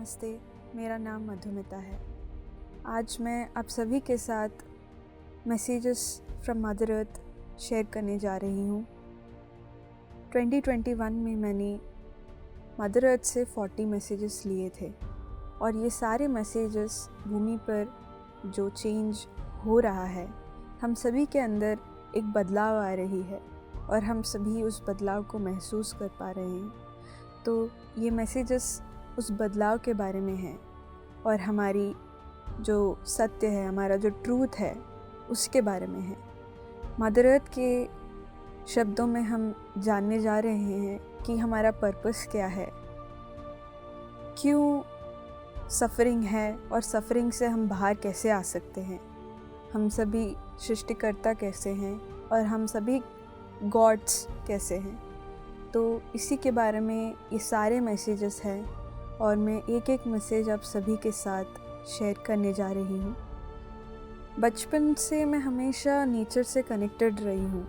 नमस्ते, मेरा नाम मधुमिता है। आज मैं आप सभी के साथ messages from mother earth share करने जा रही हूँ। 2021 में मैंने मदर अर्थ से 40 मैसेजेस लिए थे और ये सारे मैसेजेस भूमि पर जो चेंज हो रहा है, हम सभी के अंदर एक बदलाव आ रही है और हम सभी उस बदलाव को महसूस कर पा रहे हैं। तो ये मैसेजेस उस बदलाव के बारे में है और हमारी जो सत्य है, हमारा जो ट्रूथ है, उसके बारे में है। मदर अर्थ के शब्दों में हम जानने जा रहे हैं कि हमारा पर्पस क्या है, क्यों सफ़रिंग है और सफ़रिंग से हम बाहर कैसे आ सकते हैं, हम सभी सृष्टिकर्ता कैसे हैं और हम सभी गॉड्स कैसे हैं। तो इसी के बारे में ये सारे मैसेजेस हैं और मैं एक एक मैसेज आप सभी के साथ शेयर करने जा रही हूँ। बचपन से मैं हमेशा नेचर से कनेक्टेड रही हूँ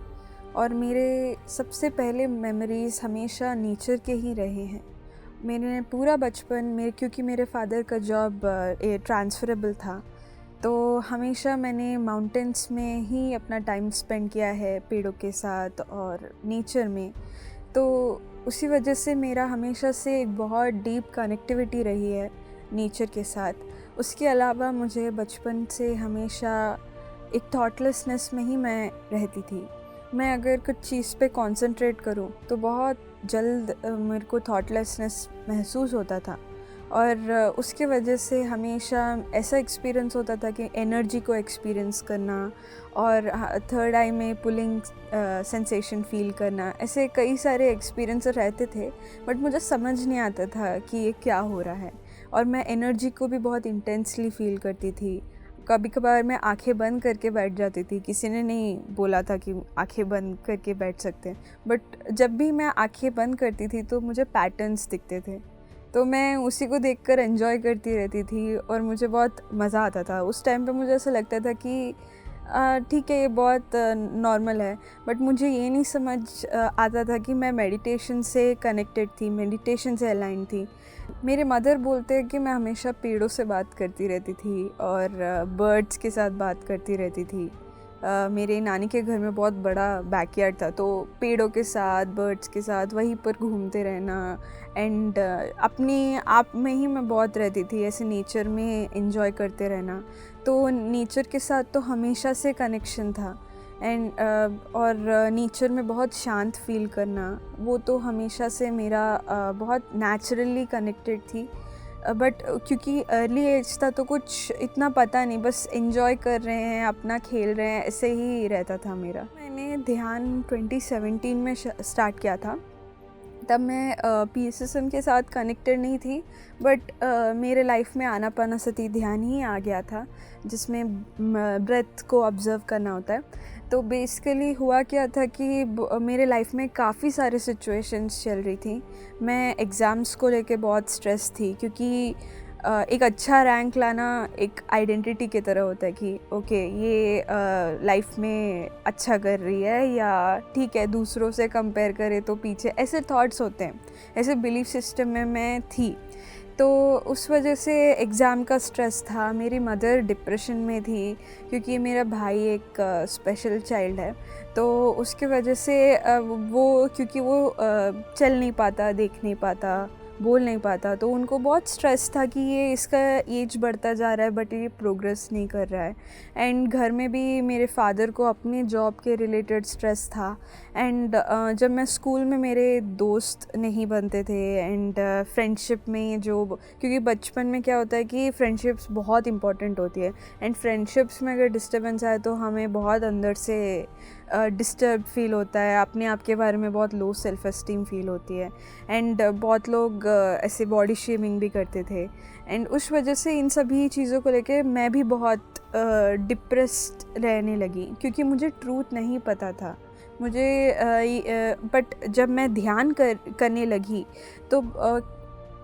और मेरे सबसे पहले मेमोरीज़ हमेशा नेचर के ही रहे हैं। मैंने पूरा बचपन क्योंकि मेरे फादर का जॉब ट्रांसफ़रेबल था, तो हमेशा मैंने माउंटेन्स में ही अपना टाइम स्पेंड किया है, पेड़ों के साथ और नेचर में। तो उसी वजह से मेरा हमेशा से एक बहुत डीप कनेक्टिविटी रही है नेचर के साथ। उसके अलावा मुझे बचपन से हमेशा एक थॉटलेसनेस में ही मैं रहती थी। मैं अगर कुछ चीज़ पे कंसंट्रेट करूं तो बहुत जल्द मेरे को थॉटलेसनेस महसूस होता था और उसके वजह से हमेशा ऐसा एक्सपीरियंस होता था कि एनर्जी को एक्सपीरियंस करना और थर्ड आई में पुलिंग सेंसेशन फील करना, ऐसे कई सारे एक्सपीरियंस रहते थे। बट मुझे समझ नहीं आता था कि ये क्या हो रहा है और मैं एनर्जी को भी बहुत इंटेंसली फील करती थी। कभी कभार मैं आंखें बंद करके बैठ जाती थी। किसी ने नहीं बोला था कि आंखें बंद करके बैठ सकते हैं, बट जब भी मैं आंखें बंद करती थी तो मुझे पैटर्न्स दिखते थे, तो मैं उसी को देखकर एंजॉय करती रहती थी और मुझे बहुत मज़ा आता था। उस टाइम पे मुझे ऐसा लगता था कि ठीक है, ये बहुत नॉर्मल है। बट मुझे ये नहीं समझ आता था कि मैं मेडिटेशन से कनेक्टेड थी, मेडिटेशन से अलाइन थी। मेरे मदर बोलते हैं कि मैं हमेशा पेड़ों से बात करती रहती थी और बर्ड्स के साथ बात करती रहती थी। मेरे नानी के घर में बहुत बड़ा बैकयार्ड था, तो पेड़ों के साथ, बर्ड्स के साथ वहीं पर घूमते रहना एंड अपनी आप में ही मैं बहुत रहती थी, ऐसे नेचर में एंजॉय करते रहना। तो नेचर के साथ तो हमेशा से कनेक्शन था एंड और नेचर में बहुत शांत फील करना, वो तो हमेशा से मेरा बहुत नेचुरली कनेक्टेड थी। बट क्योंकि अर्ली एज था तो कुछ इतना पता नहीं, बस एंजॉय कर रहे हैं, अपना खेल रहे हैं, ऐसे ही रहता था मेरा। मैंने ध्यान 2017 में स्टार्ट किया था। तब मैं PSSM के साथ कनेक्टेड नहीं थी, बट मेरे लाइफ में आनापानसती ध्यान ही आ गया था, जिसमें ब्रेथ को ऑब्ज़र्व करना होता है। तो बेसिकली हुआ क्या था कि मेरे लाइफ में काफ़ी सारे सिचुएशंस चल रही थी। मैं एग्ज़ाम्स को लेके बहुत स्ट्रेस थी, क्योंकि एक अच्छा रैंक लाना एक आइडेंटिटी की तरह होता है कि ओके, ये लाइफ में अच्छा कर रही है या ठीक है, दूसरों से कंपेयर करे तो पीछे, ऐसे थॉट्स होते हैं, ऐसे बिलीफ सिस्टम में मैं थी। तो उस वजह से एग्ज़ाम का स्ट्रेस था। मेरी मदर डिप्रेशन में थी क्योंकि मेरा भाई एक स्पेशल चाइल्ड है, तो उसके वजह से क्योंकि वो चल नहीं पाता, देख नहीं पाता, बोल नहीं पाता, तो उनको बहुत स्ट्रेस था कि ये इसका एज बढ़ता जा रहा है बट ये प्रोग्रेस नहीं कर रहा है। एंड घर में भी मेरे फादर को अपने जॉब के रिलेटेड स्ट्रेस था। एंड जब मैं स्कूल में, मेरे दोस्त नहीं बनते थे एंड फ्रेंडशिप में क्योंकि बचपन में क्या होता है कि फ्रेंडशिप्स बहुत इंपॉर्टेंट होती है एंड फ्रेंडशिप्स में अगर डिस्टर्बेंस आए तो हमें बहुत अंदर से डिस्टर्ब फील होता है, अपने आप के बारे में बहुत लो सेल्फ एस्टीम फील होती है एंड बहुत लोग ऐसे बॉडी शेमिंग भी करते थे। एंड उस वजह से इन सभी चीज़ों को लेके मैं भी बहुत डिप्रेस्ड रहने लगी, क्योंकि मुझे ट्रूथ नहीं पता था मुझे। बट जब मैं ध्यान करने लगी तो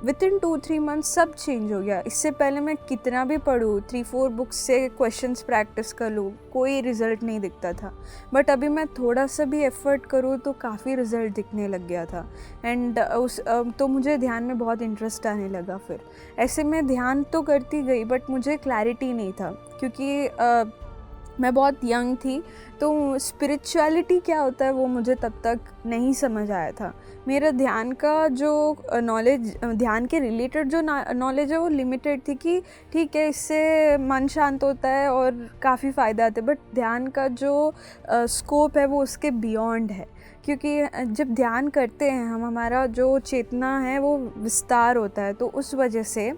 विद इन 2-3 मंथ्स सब चेंज हो गया। इससे पहले मैं कितना भी पढूँ, 3-4 बुक्स से क्वेश्चंस प्रैक्टिस कर लूँ, कोई रिज़ल्ट नहीं दिखता था। बट अभी मैं थोड़ा सा भी एफ़र्ट करूँ तो काफ़ी रिज़ल्ट दिखने लग गया था। एंड तो मुझे ध्यान में बहुत इंटरेस्ट आने लगा। फिर ऐसे मैं ध्यान तो करती गई बट मुझे क्लैरिटी नहीं था, क्योंकि मैं बहुत यंग थी, तो स्पिरिचुअलिटी क्या होता है वो मुझे तब तक नहीं समझ आया था। मेरा ध्यान का जो नॉलेज, ध्यान के रिलेटेड जो नॉलेज है वो लिमिटेड थी कि ठीक है इससे मन शांत होता है और काफ़ी फ़ायदा आते हैं, बट ध्यान का जो स्कोप है वो उसके बियॉन्ड है। क्योंकि जब ध्यान करते हैं हम, हमारा जो चेतना है वो विस्तार होता है, तो उस वजह से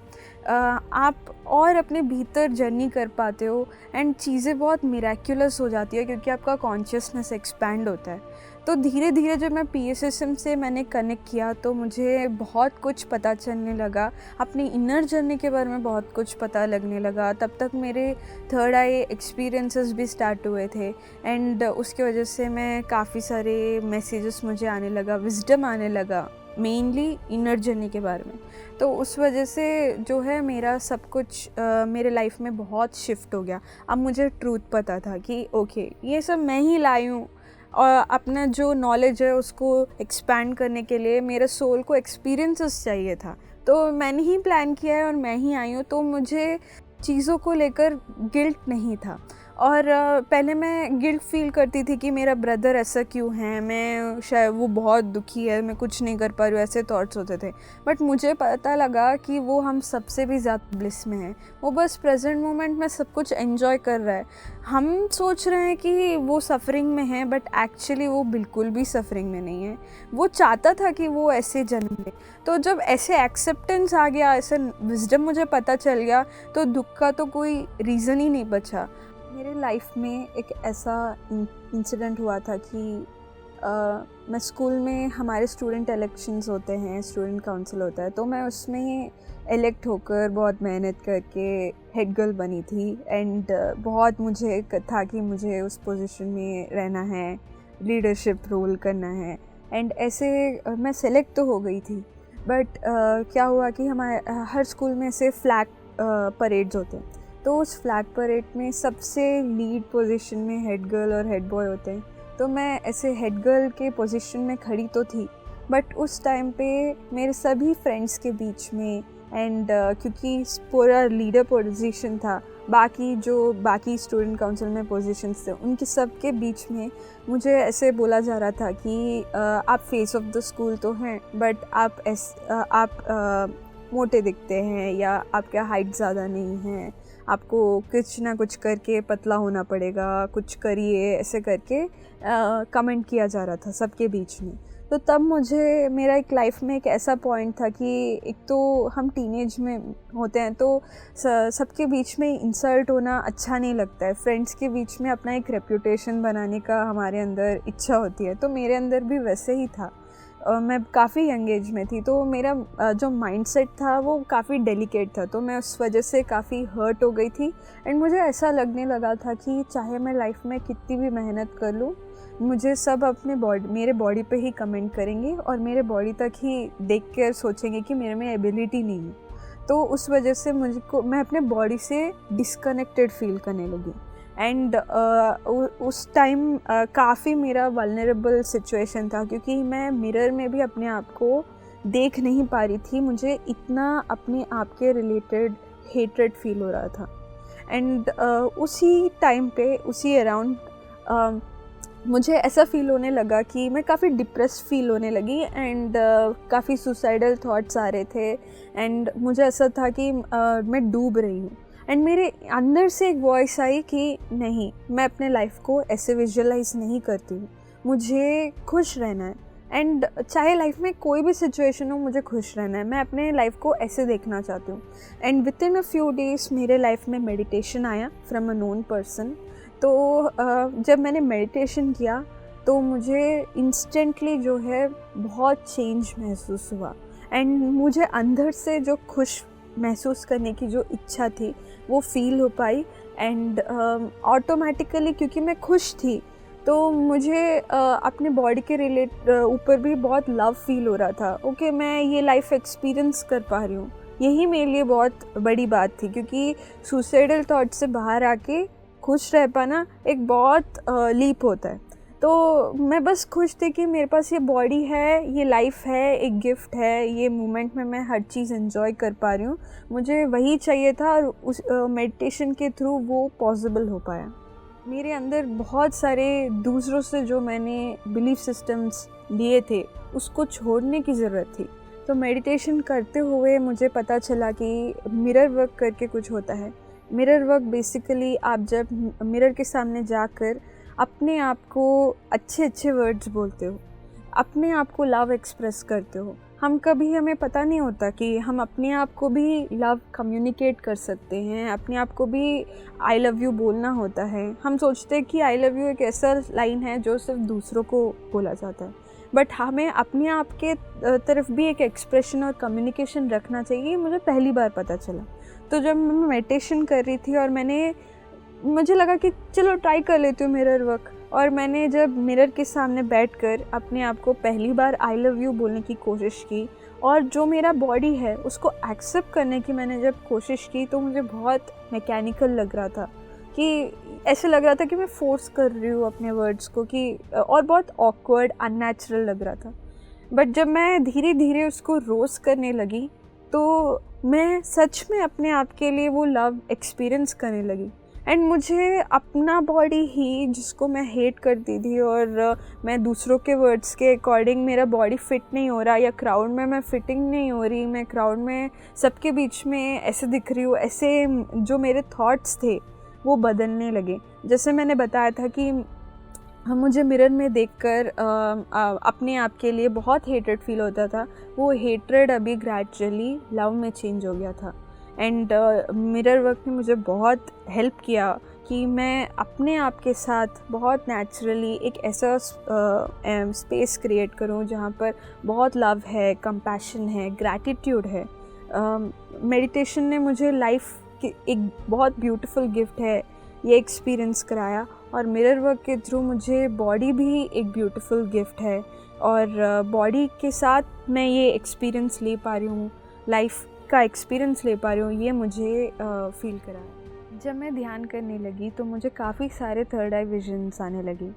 आप और अपने भीतर जर्नी कर पाते हो एंड चीज़ें बहुत मिराक्युलस हो जाती है, क्योंकि आपका कॉन्शियसनेस एक्सपैंड होता है। तो धीरे धीरे जब मैं PSSM से मैंने कनेक्ट किया तो मुझे बहुत कुछ पता चलने लगा, अपनी इनर जर्नी के बारे में बहुत कुछ पता लगने लगा। तब तक मेरे थर्ड आई एक्सपीरियंसेस भी स्टार्ट हुए थे एंड उसकी वजह से मैं काफ़ी सारे मैसेजेस मुझे आने लगा, विजडम आने लगा, मेनली इनर जर्नी के बारे में। तो उस वजह से जो है मेरा सब कुछ मेरे लाइफ में बहुत शिफ्ट हो गया। अब मुझे ट्रूथ पता था कि ओके ये सब मैं ही लाई हूँ, और अपना जो नॉलेज है उसको एक्सपैंड करने के लिए मेरे सोल को एक्सपीरियंसेस चाहिए था, तो मैंने ही प्लान किया है और मैं ही आई हूँ। तो मुझे चीज़ों को लेकर गिल्ट नहीं था। और पहले मैं गिल्ट फील करती थी कि मेरा ब्रदर ऐसा क्यों है, मैं शायद वो बहुत दुखी है, मैं कुछ नहीं कर पा रही हूँ, ऐसे थॉट्स होते थे। बट मुझे पता लगा कि वो हम सबसे भी ज़्यादा ब्लिस में है, वो बस प्रेजेंट मोमेंट में सब कुछ एंजॉय कर रहा है। हम सोच रहे हैं कि वो सफ़रिंग में है, बट एक्चुअली वो बिल्कुल भी सफ़रिंग में नहीं है। वो चाहता था कि वो ऐसे जन्म ले। तो जब ऐसे एक्सेप्टेंस आ गया, ऐसे विजडम मुझे पता चल गया, तो दुख का तो कोई रीज़न ही नहीं बचा। मेरे लाइफ में एक ऐसा इंसिडेंट हुआ था कि मैं स्कूल में, हमारे स्टूडेंट इलेक्शंस होते हैं, स्टूडेंट काउंसिल होता है, तो मैं उसमें इलेक्ट होकर बहुत मेहनत करके हेड गर्ल बनी थी। एंड बहुत मुझे था कि मुझे उस पोजीशन में रहना है, लीडरशिप रोल करना है। एंड ऐसे मैं सेलेक्ट तो हो गई थी, बट क्या हुआ कि हमारे हर स्कूल में ऐसे फ्लैग परेड्स होते हैं, तो उस फ्लैग परेड में सबसे लीड पोजीशन में हेड गर्ल और हेड बॉय होते हैं। तो मैं ऐसे हेड गर्ल के पोजीशन में खड़ी तो थी, बट उस टाइम पे मेरे सभी फ्रेंड्स के बीच में एंड क्योंकि पूरा लीडर पोजीशन था, बाकी स्टूडेंट काउंसिल में पोजीशंस थे, उनके सब के बीच में मुझे ऐसे बोला जा रहा था कि आप फेस ऑफ द स्कूल तो हैं, बट आप मोटे दिखते हैं, या आपका हाइट ज़्यादा नहीं है, आपको कुछ ना कुछ करके पतला होना पड़ेगा, कुछ करिए, ऐसे करके कमेंट किया जा रहा था सबके बीच में। तो तब मुझे, मेरा एक लाइफ में एक ऐसा पॉइंट था कि एक तो हम टीनेज में होते हैं, तो सबके बीच में इंसल्ट होना अच्छा नहीं लगता है। फ्रेंड्स के बीच में अपना एक रेप्यूटेशन बनाने का हमारे अंदर इच्छा होती है, तो मेरे अंदर भी वैसे ही था। मैं काफ़ी यंग एज में थी, तो मेरा जो माइंडसेट था वो काफ़ी डेलिकेट था, तो मैं उस वजह से काफ़ी हर्ट हो गई थी। एंड मुझे ऐसा लगने लगा था कि चाहे मैं लाइफ में कितनी भी मेहनत कर लूँ, मुझे सब मेरे बॉडी पे ही कमेंट करेंगे और मेरे बॉडी तक ही देख कर सोचेंगे कि मेरे में एबिलिटी नहीं है। तो उस वजह से मैं अपने बॉडी से डिस्कनेक्टेड फील करने लगी। एंड उस टाइम काफ़ी मेरा वल्नरेबल सिचुएशन था, क्योंकि मैं मिरर में भी अपने आप को देख नहीं पा रही थी, मुझे इतना अपने आप के रिलेटेड हेट्रेड फील हो रहा था। एंड उसी टाइम पे, उसी अराउंड मुझे ऐसा फ़ील होने लगा कि मैं काफ़ी डिप्रेस्ड फील होने लगी एंड काफ़ी सुसाइडल थॉट्स आ रहे थे। एंड मुझे ऐसा था कि मैं डूब रही हूँ। एंड मेरे अंदर से एक वॉइस आई कि नहीं, मैं अपने लाइफ को ऐसे विजुअलाइज नहीं करती हूँ, मुझे खुश रहना है। एंड चाहे लाइफ में कोई भी सिचुएशन हो, मुझे खुश रहना है, मैं अपने लाइफ को ऐसे देखना चाहती हूँ। And with in a few days मेरे लाइफ में मेडिटेशन आया फ्रॉम अ नोन पर्सन। तो जब मैंने मेडिटेशन किया तो मुझे इंस्टेंटली जो है बहुत चेंज महसूस हुआ। एंड मुझे अंदर से जो खुश महसूस करने की जो इच्छा थी वो फील हो पाई। एंड ऑटोमेटिकली, क्योंकि मैं खुश थी, तो मुझे अपने बॉडी के ऊपर भी बहुत लव फील हो रहा था। ओके, मैं ये लाइफ एक्सपीरियंस कर पा रही हूँ, यही मेरे लिए बहुत बड़ी बात थी, क्योंकि सुसाइडल थॉट से बाहर आके खुश रह पाना एक बहुत लीप होता है। तो मैं बस खुश थी कि मेरे पास ये बॉडी है, ये लाइफ है, एक गिफ्ट है, ये मोमेंट में मैं हर चीज़ एंजॉय कर पा रही हूँ। मुझे वही चाहिए था और उस मेडिटेशन के थ्रू वो पॉसिबल हो पाया। मेरे अंदर बहुत सारे दूसरों से जो मैंने बिलीफ सिस्टम्स लिए थे उसको छोड़ने की ज़रूरत थी। तो मेडिटेशन करते हुए मुझे पता चला कि मिरर वर्क करके कुछ होता है। मिरर वर्क बेसिकली आप जब मिरर के सामने जाकर अपने आप को अच्छे अच्छे वर्ड्स बोलते हो, अपने आप को लव एक्सप्रेस करते हो। हमें पता नहीं होता कि हम अपने आप को भी लव कम्युनिकेट कर सकते हैं, अपने आप को भी आई लव यू बोलना होता है। हम सोचते हैं कि आई लव यू एक ऐसा लाइन है जो सिर्फ दूसरों को बोला जाता है, बट हमें अपने आप के तरफ भी एक एक्सप्रेशन और कम्युनिकेशन रखना चाहिए। मुझे पहली बार पता चला। तो जब मैं मेडिटेशन कर रही थी और मुझे लगा कि चलो ट्राई कर लेती हूँ मिरर वर्क, और मैंने जब मिरर के सामने बैठकर अपने आप को पहली बार आई लव यू बोलने की कोशिश की और जो मेरा बॉडी है उसको एक्सेप्ट करने की मैंने जब कोशिश की, तो मुझे बहुत मैकेनिकल लग रहा था, कि ऐसे लग रहा था कि मैं फोर्स कर रही हूँ अपने वर्ड्स को, कि और बहुत ऑकवर्ड अननेचुरल लग रहा था। बट जब मैं धीरे धीरे उसको रोज़ करने लगी तो मैं सच में अपने आप के लिए वो लव एक्सपीरियंस करने लगी। एंड मुझे अपना बॉडी ही, जिसको मैं हेट करती थी और मैं दूसरों के वर्ड्स के अकॉर्डिंग मेरा बॉडी फिट नहीं हो रहा, या क्राउड में मैं फिटिंग नहीं हो रही, मैं क्राउड में सबके बीच में ऐसे दिख रही हूँ, ऐसे जो मेरे थॉट्स थे वो बदलने लगे। जैसे मैंने बताया था कि मुझे मिरर में देखकर अपने आप के लिए बहुत हेटेड फील होता था, वो हेट्रेड अभी ग्रेजुअली लव में चेंज हो गया था। एंड मिरर वर्क ने मुझे बहुत हेल्प किया कि मैं अपने आप के साथ बहुत नेचुरली एक ऐसा स्पेस क्रिएट करूं जहां पर बहुत लव है, कंपैशन है, ग्रैटिट्यूड है। मेडिटेशन ने मुझे लाइफ की एक बहुत ब्यूटीफुल गिफ्ट है ये एक्सपीरियंस कराया, और मिरर वर्क के थ्रू मुझे बॉडी भी एक ब्यूटीफुल गिफ्ट है, और बॉडी के साथ मैं ये एक्सपीरियंस ले पा रही हूँ, लाइफ का एक्सपीरियंस ले पा रही हूँ, ये मुझे फील करा। जब मैं ध्यान करने लगी तो मुझे काफ़ी सारे थर्ड आई विजन्स आने लगी।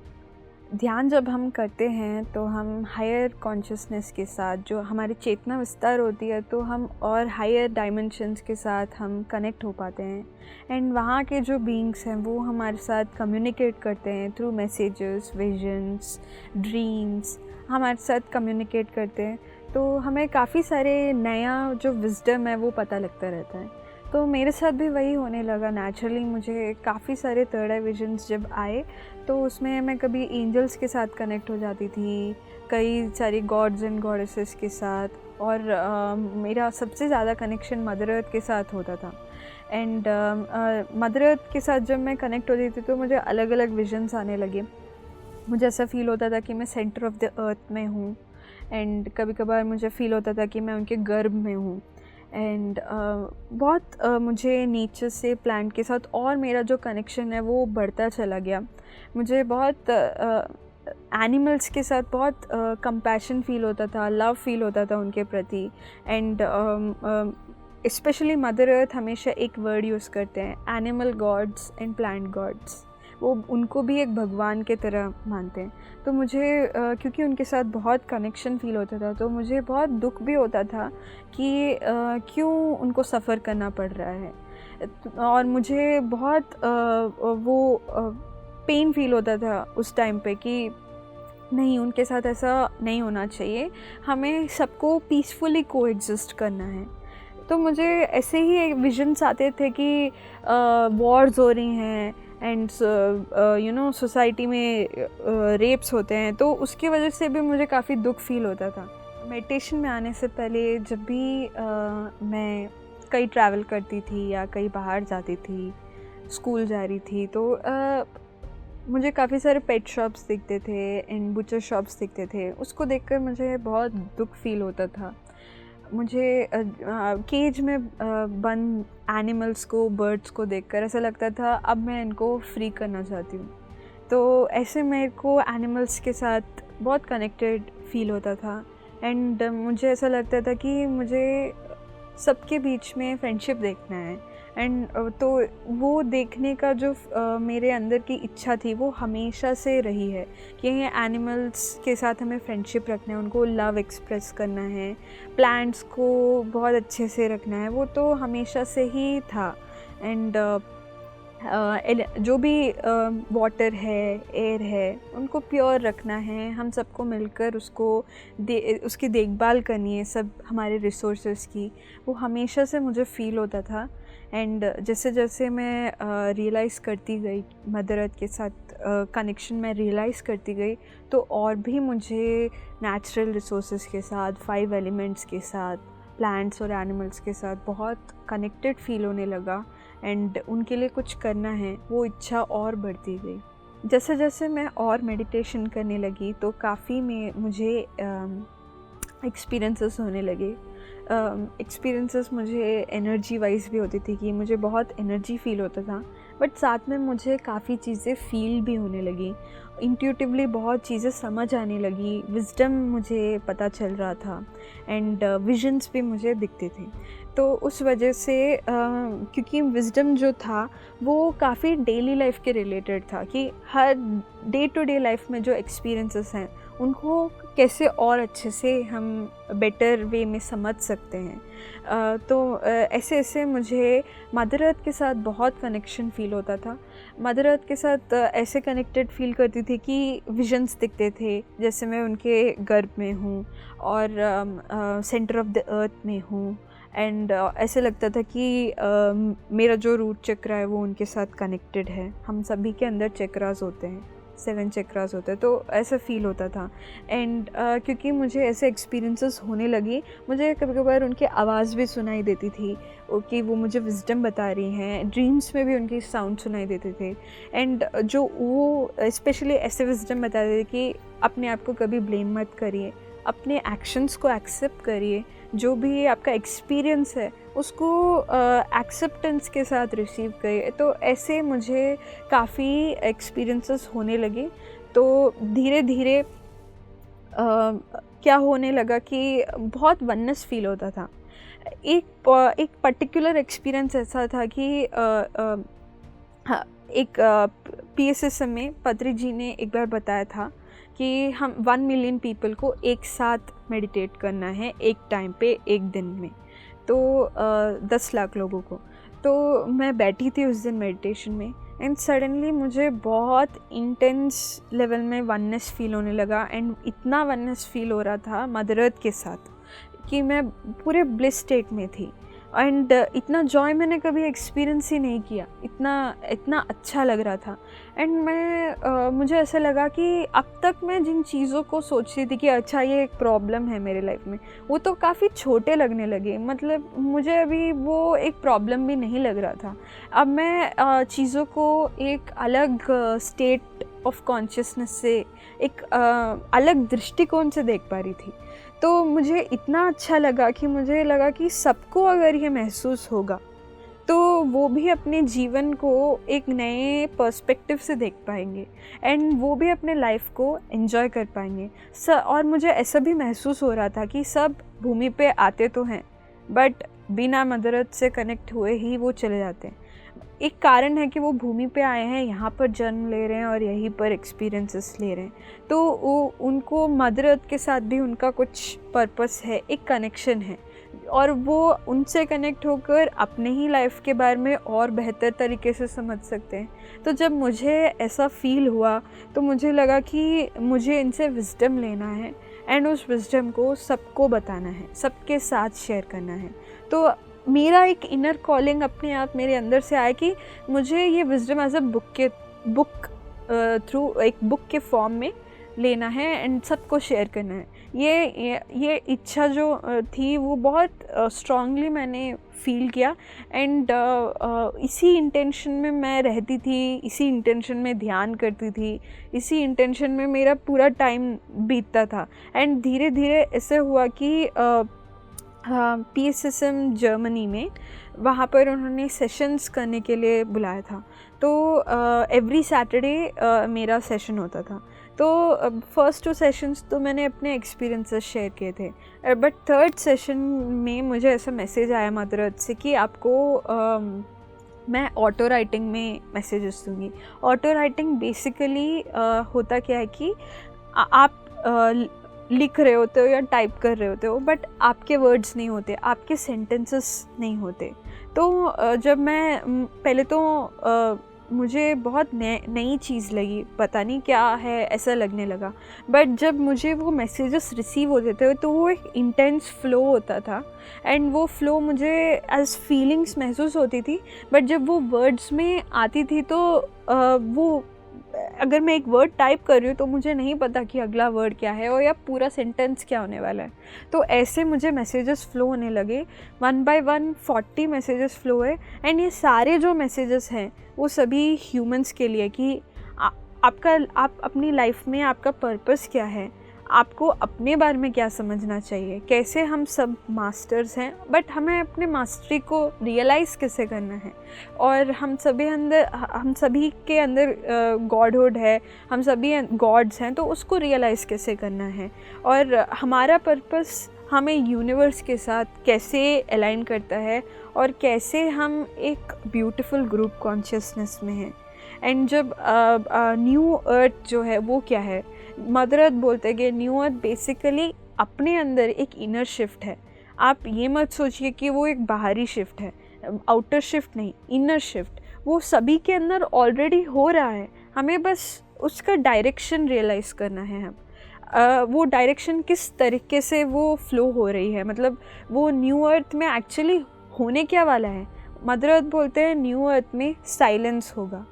ध्यान जब हम करते हैं तो हम हायर कॉन्शियसनेस के साथ, जो हमारी चेतना विस्तार होती है, तो हम और हायर डायमेंशंस के साथ हम कनेक्ट हो पाते हैं। एंड वहाँ के जो बीइंग्स हैं वो हमारे साथ कम्युनिकेट करते हैं थ्रू मैसेजेस, विजन्स, ड्रीम्स, हमारे साथ कम्युनिकेट करते हैं। तो हमें काफ़ी सारे नया जो विज़डम है वो पता लगता रहता है। तो मेरे साथ भी वही होने लगा नेचुरली। मुझे काफ़ी सारे थर्ड आई विजन्स जब आए तो उसमें मैं कभी एंजल्स के साथ कनेक्ट हो जाती थी, कई सारी गॉड्स एंड गॉडेसेस के साथ, और मेरा सबसे ज़्यादा कनेक्शन मदर अर्थ के साथ होता था। एंड मदर अर्थ के साथ जब मैं कनेक्ट होती थी तो मुझे अलग अलग विजन्स आने लगे। मुझे ऐसा फ़ील होता था कि मैं सेंटर ऑफ द अर्थ में हूँ, एंड कभी कभार मुझे फ़ील होता था कि मैं उनके गर्भ में हूँ। एंड बहुत मुझे नेचर से, प्लांट के साथ और मेरा जो कनेक्शन है वो बढ़ता चला गया। मुझे बहुत एनिमल्स के साथ बहुत कंपैशन फ़ील होता था, लव फील होता था उनके प्रति। एंड स्पेशली मदर अर्थ हमेशा एक वर्ड यूज़ करते हैं, animal gods and plant gods, वो उनको भी एक भगवान के तरह मानते हैं। तो मुझे क्योंकि उनके साथ बहुत कनेक्शन फ़ील होता था तो मुझे बहुत दुख भी होता था कि क्यों उनको सफ़र करना पड़ रहा है, और मुझे बहुत वो पेन फ़ील होता था उस टाइम पे कि नहीं, उनके साथ ऐसा नहीं होना चाहिए, हमें सबको पीसफुली कोएग्जिस्ट करना है। तो मुझे ऐसे ही विजन्स आते थे कि वॉर्स हो रही हैं एंड सोसाइटी में रेप्स होते हैं, तो उसकी वजह से भी मुझे काफ़ी दुख फील होता था। मेडिटेशन में आने से पहले जब भी मैं कहीं ट्रैवल करती थी या कहीं बाहर जाती थी, स्कूल जा रही थी, तो मुझे काफ़ी सारे पेट शॉप्स दिखते थे एंड बुचर शॉप्स दिखते थे। उसको देखकर मुझे बहुत दुख फील होता था। मुझे केज में बंद एनिमल्स को, बर्ड्स को देखकर ऐसा लगता था अब मैं इनको फ्री करना चाहती हूँ। तो ऐसे मेरे को एनिमल्स के साथ बहुत कनेक्टेड फील होता था। एंड मुझे ऐसा लगता था कि मुझे सबके बीच में फ्रेंडशिप देखना है। एंड तो वो देखने का जो मेरे अंदर की इच्छा थी वो हमेशा से रही है कि ये एनिमल्स के साथ हमें फ्रेंडशिप रखना है, उनको लव एक्सप्रेस करना है, प्लांट्स को बहुत अच्छे से रखना है, वो तो हमेशा से ही था। एंड जो भी वाटर है, एयर है, उनको प्योर रखना है, हम सबको मिलकर उसकी देखभाल करनी है, सब हमारे रिसोर्सेज की, वो हमेशा से मुझे फ़ील होता था। एंड जैसे जैसे मैं रियलाइज़ करती गई, मदर अर्थ के साथ कनेक्शन मैं रियलाइज़ करती गई, तो और भी मुझे नेचुरल रिसोर्सेज के साथ, 5 एलिमेंट्स के साथ, प्लांट्स और एनिमल्स के साथ बहुत कनेक्टेड फ़ील होने लगा। एंड उनके लिए कुछ करना है, वो इच्छा और बढ़ती गई। जैसे जैसे मैं और मेडिटेशन करने लगी तो काफ़ी मुझे एक्सपीरियंसेस होने लगे। एक्सपीरियंसेस मुझे एनर्जी वाइज भी होती थी कि मुझे बहुत एनर्जी फ़ील होता था, बट साथ में मुझे काफ़ी चीज़ें फ़ील भी होने लगी। इंट्यूटिवली बहुत चीज़ें समझ आने लगी, विज़डम मुझे पता चल रहा था, एंड विजन्स भी मुझे दिखते थे। तो उस वजह से क्योंकि विज़डम जो था वो काफ़ी डेली लाइफ के रिलेटेड था कि हर डे टू डे लाइफ में जो एक्सपीरियंसेस हैं उनको कैसे और अच्छे से हम बेटर वे में समझ सकते हैं। तो ऐसे ऐसे मुझे मदर अर्थ के साथ बहुत कनेक्शन फ़ील होता था। मदर अर्थ के साथ ऐसे कनेक्टेड फ़ील करती थी कि विजन्स दिखते थे, जैसे मैं उनके गर्भ में हूँ और सेंटर ऑफ द अर्थ में हूँ। एंड ऐसे लगता था कि मेरा जो रूट चक्र है वो उनके साथ कनेक्टेड है। हम सभी के अंदर चक्रास होते हैं, 7 चक्रास होते हैं, तो ऐसा फ़ील होता था। एंड क्योंकि मुझे ऐसे एक्सपीरियंसेस होने लगी, मुझे कभी कभार उनकी आवाज़ भी सुनाई देती थी कि वो मुझे विज़डम बता रही हैं। ड्रीम्स में भी उनकी साउंड सुनाई देते थे। एंड जो वो स्पेशली ऐसे विज़डम बताते थे कि अपने आप को कभी ब्लेम मत करिए, अपने एक्शंस को एक्सेप्ट करिए, जो भी आपका एक्सपीरियंस है उसको एक्सेप्टेंस के साथ रिसीव करिए। तो ऐसे मुझे काफ़ी एक्सपीरियंसेस होने लगे। तो धीरे धीरे क्या होने लगा कि बहुत वननेस फील होता था। एक पर्टिकुलर एक्सपीरियंस ऐसा था कि हाँ, एक PSSM में पत्री जी ने एक बार बताया था कि हम 1 मिलियन पीपल को एक साथ मेडिटेट करना है एक टाइम पे, एक दिन में, तो 10 लाख लोगों को। तो मैं बैठी थी उस दिन मेडिटेशन में, एंड सडनली मुझे बहुत इंटेंस लेवल में वननेस फील होने लगा। एंड इतना वननेस फील हो रहा था मदर अर्थ के साथ कि मैं पूरे ब्लिस स्टेट में थी। एंड इतना जॉय मैंने कभी एक्सपीरियंस ही नहीं किया, इतना अच्छा लग रहा था। एंड मुझे ऐसा लगा कि अब तक मैं जिन चीज़ों को सोच रही थी कि अच्छा ये एक प्रॉब्लम है मेरे लाइफ में, वो तो काफ़ी छोटे लगने लगे। मतलब मुझे अभी वो एक प्रॉब्लम भी नहीं लग रहा था। अब मैं चीज़ों को एक अलग स्टेट ऑफ कॉन्शियसनेस से, एक अलग दृष्टिकोण से देख पा रही थी। तो मुझे इतना अच्छा लगा कि मुझे लगा कि सबको अगर ये महसूस होगा तो वो भी अपने जीवन को एक नए पर्सपेक्टिव से देख पाएंगे, एंड वो भी अपने लाइफ को एंजॉय कर पाएंगे। और मुझे ऐसा भी महसूस हो रहा था कि सब भूमि पे आते तो हैं, बट बिना मदर अर्थ से कनेक्ट हुए ही वो चले जाते हैं। एक कारण है कि वो भूमि पे आए हैं, यहाँ पर जन्म ले रहे हैं और यहीं पर एक्सपीरियंसेस ले रहे हैं, तो वो उनको मदर अर्थ के साथ भी उनका कुछ पर्पस है, एक कनेक्शन है, और वो उनसे कनेक्ट होकर अपने ही लाइफ के बारे में और बेहतर तरीके से समझ सकते हैं। तो जब मुझे ऐसा फील हुआ तो मुझे लगा कि मुझे इनसे विज़डम लेना है, एंड उस विज़डम को सबको बताना है, सबके साथ शेयर करना है। तो मेरा एक इनर कॉलिंग अपने आप मेरे अंदर से आया कि मुझे ये wisdom as a book through एक बुक के फॉर्म में लेना है एंड सबको शेयर करना है। ये इच्छा जो थी वो बहुत स्ट्रांगली मैंने फील किया। एंड इसी इंटेंशन में मैं रहती थी, इसी इंटेंशन में ध्यान करती थी, इसी इंटेंशन में मेरा पूरा टाइम बीतता था। एंड धीरे धीरे ऐसे हुआ कि PSSM जर्मनी में, वहाँ पर उन्होंने सेशंस करने के लिए बुलाया था। तो एवरी सैटरडे मेरा सेशन होता था। तो फर्स्ट 2 सेशंस तो मैंने अपने एक्सपीरियंसेस शेयर किए थे, बट थर्ड सेशन में मुझे ऐसा मैसेज आया मदर अर्थ से कि आपको मैं ऑटो राइटिंग में मैसेजेस दूँगी। ऑटो राइटिंग बेसिकली होता क्या है कि आप लिख रहे होते हो या टाइप कर रहे होते हो, बट आपके वर्ड्स नहीं होते, आपके सेंटेंसेस नहीं होते। तो जब मैं पहले तो मुझे बहुत नई चीज़ लगी, पता नहीं क्या है ऐसा लगने लगा, बट जब मुझे वो मैसेजेस रिसीव होते थे तो वो एक इंटेंस फ्लो होता था, एंड वो फ्लो मुझे एज फीलिंग्स महसूस होती थी। बट जब वो वर्ड्स में आती थी तो वो अगर मैं एक वर्ड टाइप कर रही हूँ तो मुझे नहीं पता कि अगला वर्ड क्या है और या पूरा सेंटेंस क्या होने वाला है। तो ऐसे मुझे मैसेजेस फ़्लो होने लगे, 1 by 1 40 मैसेजेस फ़्लो हुए, एंड ये सारे जो मैसेजेस हैं वो सभी ह्यूमंस के लिए कि आप अपनी लाइफ में आपका पर्पस क्या है, आपको अपने बारे में क्या समझना चाहिए, कैसे हम सब मास्टर्स हैं, बट हमें अपने मास्टरी को रियलाइज़ कैसे करना है, और हम सभी के अंदर गॉडहुड है, हम सभी गॉड्स हैं, तो उसको रियलाइज़ कैसे करना है, और हमारा पर्पस हमें यूनिवर्स के साथ कैसे अलाइन करता है, और कैसे हम एक ब्यूटीफुल ग्रुप कॉन्शियसनेस में हैं। एंड जब न्यू अर्थ जो है वो क्या है, मदर अर्थ बोलते हैं कि न्यू अर्थ बेसिकली अपने अंदर एक इनर शिफ्ट है। आप ये मत सोचिए कि वो एक बाहरी शिफ्ट है, आउटर शिफ्ट नहीं, इनर शिफ्ट। वो सभी के अंदर ऑलरेडी हो रहा है, हमें बस उसका डायरेक्शन रियलाइज़ करना है। हम वो डायरेक्शन किस तरीके से वो फ्लो हो रही है, मतलब वो न्यू अर्थ में एक्चुअली होने क्या वाला है। मदर अर्थ बोलते हैं न्यू अर्थ में साइलेंस होगा।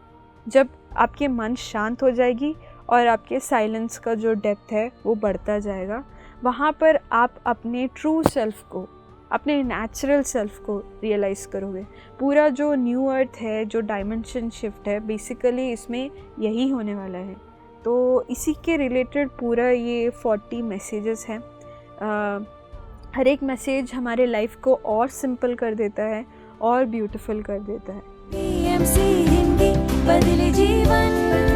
जब आपके मन शांत हो जाएगी और आपके साइलेंस का जो डेप्थ है वो बढ़ता जाएगा, वहाँ पर आप अपने ट्रू सेल्फ को, अपने नेचुरल सेल्फ को रियलाइज़ करोगे। पूरा जो न्यू अर्थ है, जो डायमेंशन शिफ्ट है, बेसिकली इसमें यही होने वाला है। तो इसी के रिलेटेड पूरा ये 40 मैसेजेस हैं। हर एक मैसेज हमारे लाइफ को और सिंपल कर देता है और ब्यूटीफुल कर देता है। PMC हिंदी बदले जीवन।